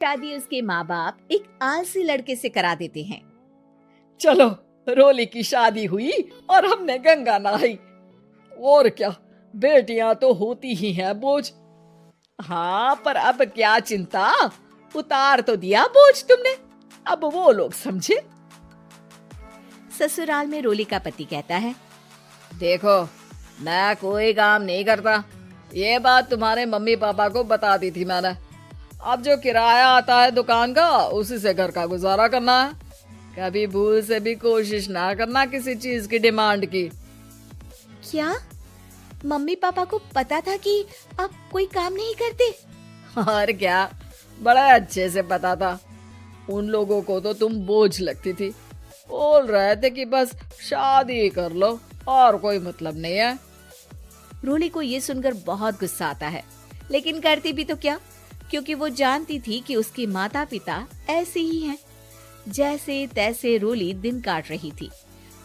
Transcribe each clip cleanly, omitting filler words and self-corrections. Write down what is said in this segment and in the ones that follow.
शादी उसके माँ बाप एक आलसी लड़के से करा देते हैं। चलो, रोली की शादी हुई और हमने गंगा नहाई। और क्या, बेटियां तो होती ही हैं बोझ। हाँ, पर अब क्या चिंता, उतार तो दिया बोझ तुमने, अब वो लोग समझे। ससुराल में रोली का पति कहता है, देखो, मैं कोई काम नहीं करता, ये बात तुम्हारे मम्मी पापा को बता दी थी मैंने। अब जो किराया आता है दुकान का, उसी से घर का गुजारा करना है। कभी भूल से भी कोशिश ना करना किसी चीज की डिमांड की। क्या मम्मी पापा को पता था कि आप कोई काम नहीं करते? और क्या, बड़ा अच्छे से पता था। उन लोगों को तो तुम बोझ लगती थी, बोल रहे थे कि बस शादी कर लो और कोई मतलब नहीं है। रोली को ये सुनकर बहुत गुस्सा आता है, लेकिन करती भी तो क्या, क्योंकि वो जानती थी कि उसके माता पिता ऐसे ही हैं। जैसे तैसे रोली दिन काट रही थी।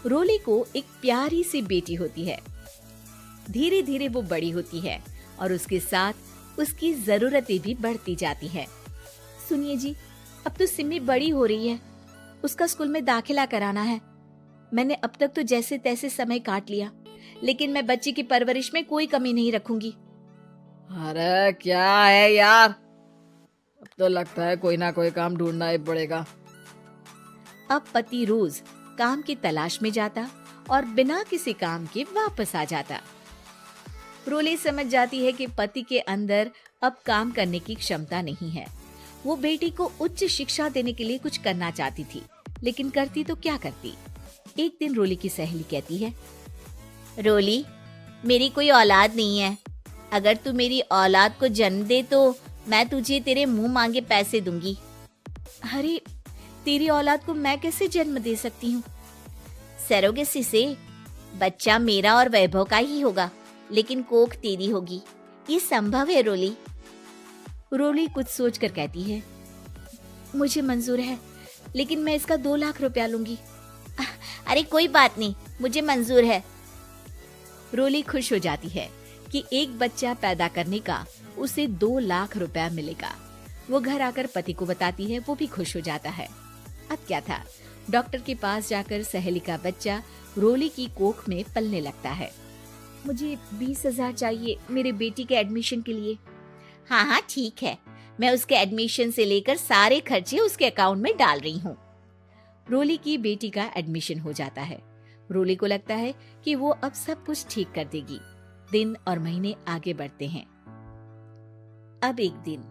रोली को एक प्यारी सी बेटी होती है। धीरे धीरे वो बड़ी होती है और उसके साथ उसकी जरूरतें भी बढ़ती जाती है। सुनिए जी, अब तो सिमी बड़ी हो रही है, उसका स्कूल में दाखिला कराना है। मैंने अब तक तो जैसे तैसे समय काट लिया, लेकिन मैं बच्ची की परवरिश में कोई कमी नहीं रखूंगी। अरे क्या है यार, अब तो लगता है कोई ना कोई काम ढूंढना ही पड़ेगा। अब पति रोज काम की तलाश में जाता और बिना किसी काम के वापस आ जाता। रोली समझ जाती है कि पति के अंदर अब काम करने की क्षमता नहीं है। वो बेटी को उच्च शिक्षा देने के लिए कुछ करना चाहती थी, लेकिन करती तो क्या करती। एक दिन रोली की सहेली कहती है, रोली, मेरी कोई औलाद नहीं है। अगर तू मेरी औलाद को जन्म दे तो मैं तुझे तेरे मुंह मांगे पैसे दूंगी। अरे, तेरी औलाद को मैं कैसे जन्म दे सकती हूँ? सरोगेसी से। बच्चा मेरा और वैभव का ही होगा, लेकिन कोख तेरी होगी। ये संभव है रोली। रोली कुछ सोचकर कहती है, मुझे मंजूर है, लेकिन मैं इसका 2 लाख रुपया लूंगी। अरे कोई बात नहीं, मुझे मंजूर है। रोली खुश हो जाती है कि एक बच्चा पैदा करने का उसे 2 लाख रुपया मिलेगा। वो घर आकर पति को बताती है, वो भी खुश हो जाता है। अब क्या था, डॉक्टर के पास जाकर सहेली का बच्चा रोली की कोख में पलने लगता है। मुझे 20,000 चाहिए मेरे बेटी के एडमिशन के लिए। हाँ हाँ ठीक है, मैं उसके एडमिशन से लेकर सारे खर्चे उसके अकाउंट में डाल रही हूँ। रोली की बेटी का एडमिशन हो जाता है। रोली को लगता है कि वो अब सब कुछ ठीक कर देगी। दिन और महीने आगे बढ़ते हैं। अब एक दिन,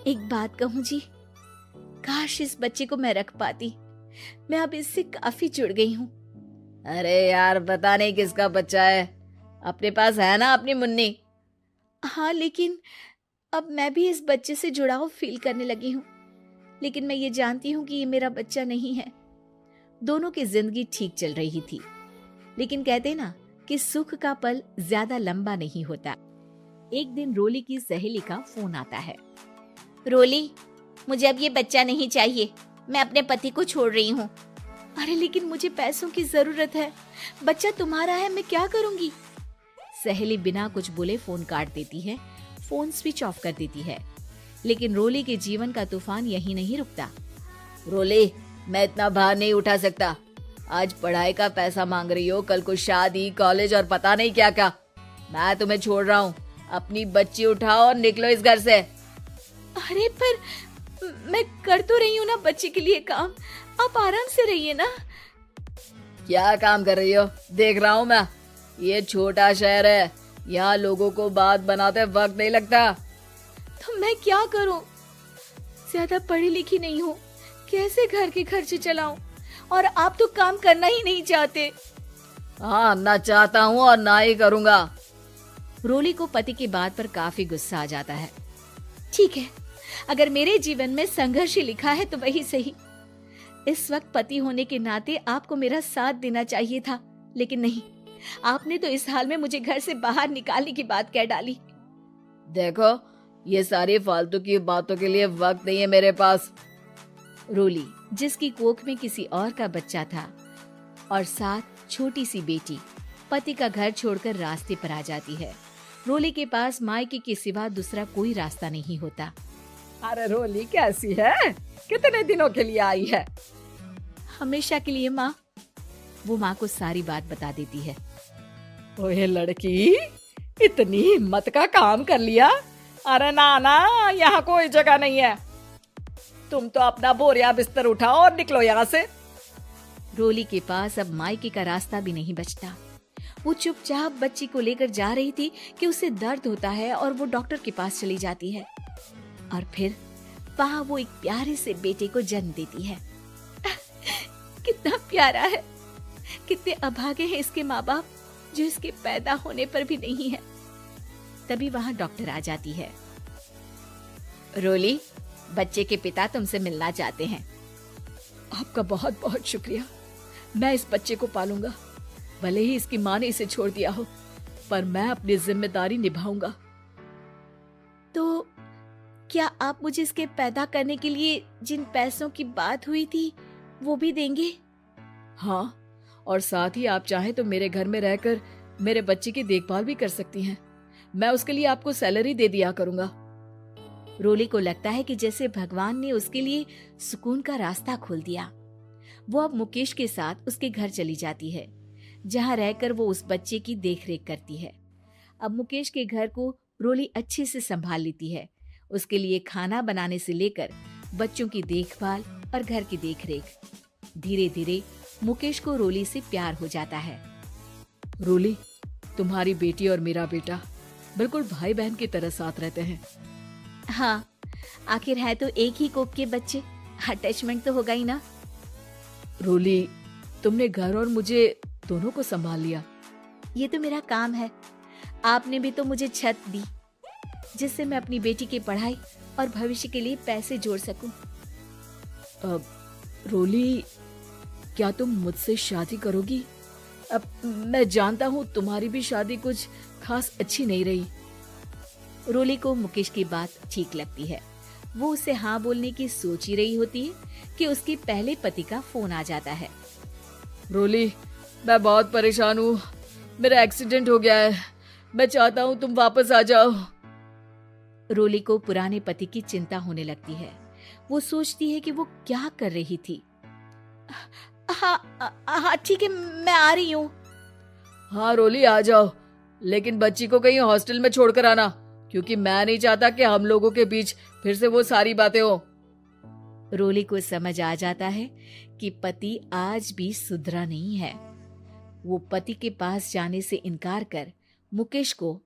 एक बात कहूँ जी, काश इस बच्चे को मैं रख पाती। मैं अब इससे काफी जुड़ गई हूँ। अरे यार, पता नहीं किसका बच्चा है, अपने पास है ना अपनी मुन्नी। हाँ, लेकिन अब मैं भी इस बच्चे से जुड़ाव फील करने लगी हूँ। लेकिन मैं ये जानती हूँ कि ये मेरा बच्चा नहीं है। दोनों की जिंदगी ठीक चल रही थी, लेकिन कहते ना कि सुख का पल ज्यादा लंबा नहीं होता। एक दिन रोली की सहेली का फोन आता है। रोली, मुझे अब ये बच्चा नहीं चाहिए, मैं अपने पति को छोड़ रही हूँ। अरे लेकिन मुझे पैसों की जरूरत है, बच्चा तुम्हारा है, मैं क्या करूंगी? सहेली बिना कुछ बोले फोन काट देती है, फोन स्विच ऑफ कर देती है। लेकिन रोली के जीवन का तूफान यहीं नहीं रुकता। रोली, मैं इतना भार नहीं उठा सकता। आज पढ़ाई का पैसा मांग रही हो, कल को शादी, कॉलेज और पता नहीं क्या क्या। मैं तुम्हें छोड़ रहा हूँ, अपनी बच्ची उठाओ और निकलो इस घर से। अरे पर मैं कर तो रही हूँ ना बच्चे के लिए काम, आप आराम से रहिए ना। क्या काम कर रही हो, देख रहा हूँ मैं। ये छोटा शहर है, यहाँ लोगों को बात बनाते वक्त नहीं लगता। तो मैं क्या करूं? ज्यादा पढ़ी लिखी नहीं हूँ, कैसे घर के खर्चे चलाऊं? और आप तो काम करना ही नहीं चाहते। हाँ, ना चाहता हूँ और ना ही करूँगा। रोली को पति की बात पर काफी गुस्सा आ जाता है। ठीक है, अगर मेरे जीवन में संघर्ष ही लिखा है तो वही सही। इस वक्त पति होने के नाते आपको मेरा साथ देना चाहिए था, लेकिन नहीं, आपने तो इस हाल में मुझे घर से बाहर निकालने की बात कह डाली। देखो, ये सारी फालतू की बातों के लिए वक्त नहीं है मेरे पास। रोली, जिसकी कोख में किसी और का बच्चा था और साथ छोटी सी बेटी, पति का घर छोड़कर रास्ते पर आ जाती है। रोली के पास मायके के सिवा दूसरा कोई रास्ता नहीं होता। अरे रोली कैसी है? कितने दिनों के लिए आई है? हमेशा के लिए माँ। वो माँ को सारी बात बता देती है। ओए लड़की, इतनी हिम्मत का काम कर लिया। अरे ना ना, यहाँ कोई जगह नहीं है। तुम तो अपना बोरिया बिस्तर उठाओ और निकलो यहाँ से। रोली के पास अब मायके का रास्ता भी नहीं बचता। वो चुपचाप बच्ची को लेकर जा रही थी कि उसे दर्द होता है और वो डॉक्टर के पास चली जाती है। और फिर वहां वो एक प्यारे से बेटे को जन्म देती है। कितना प्यारा है, कितने अभागे हैं इसके माँ बाप जो इसके पैदा होने पर भी नहीं है। तभी वहां डॉक्टर आ जाती है। रोली, बच्चे के पिता तुमसे मिलना चाहते हैं। आपका बहुत बहुत शुक्रिया। मैं इस बच्चे को पालूंगा, भले ही इसकी माँ ने इसे छोड़ दिया हो, पर मैं अपनी जिम्मेदारी निभाऊंगा। तो क्या आप मुझे इसके पैदा करने के लिए जिन पैसों की बात हुई थी वो भी देंगे? हाँ, और साथ ही आप चाहें तो मेरे घर में रहकर मेरे बच्चे की देखभाल भी कर सकती हैं। मैं उसके लिए आपको सैलरी दे दिया करूंगा। रोली को लगता है कि जैसे भगवान ने उसके लिए सुकून का रास्ता खोल दिया। वो अब मुकेश के साथ उसके घर चली जाती है, जहां रहकर वो उस बच्चे की देखरेख करती है। अब मुकेश के घर को रोली अच्छे से संभाल लेती है। उसके लिए खाना बनाने से लेकर बच्चों की देखभाल और घर की देखरेख। धीरे धीरे मुकेश को रोली से प्यार हो जाता है। रोली, तुम्हारी बेटी और मेरा बेटा बिल्कुल भाई बहन की तरह साथ रहते हैं। हाँ, आखिर है तो एक ही कोख के बच्चे, अटैचमेंट तो होगा ही ना। रोली, तुमने घर और मुझे दोनों को संभाल लिया। ये तो मेरा काम है। आपने भी तो मुझे छत दी जिससे मैं अपनी बेटी की पढ़ाई और भविष्य के लिए पैसे जोड़ सकूं। अब रोली, क्या तुम मुझसे शादी करोगी? अब मैं जानता हूँ तुम्हारी भी शादी कुछ खास अच्छी नहीं रही। रोली को मुकेश की बात ठीक लगती है। वो उसे हाँ बोलने की सोच ही रही होती है कि उसके पहले पति का फोन आ जाता है। रोली, मैं बहुत परेशान हूँ। मेरा एक्सीडेंट हो गया है। मैं चाहता हूँ तुम वापस आ जाओ। रोली को पुराने पति की चिंता होने लगती है। वो सोचती है कि वो क्या कर रही थी। हाँ ठीक है, मैं आ रही हूँ। हाँ रोली, आ जाओ, लेकिन बच्ची को कहीं हॉस्टल में छोड़कर आना, क्योंकि मैं नहीं चाहता कि हम लोगों के बीच फिर से वो सारी बातें हो। रोली को समझ आ जाता है कि पति आज भी सुधरा नहीं है। वो पति के पास जाने से इनकार कर मुकेश को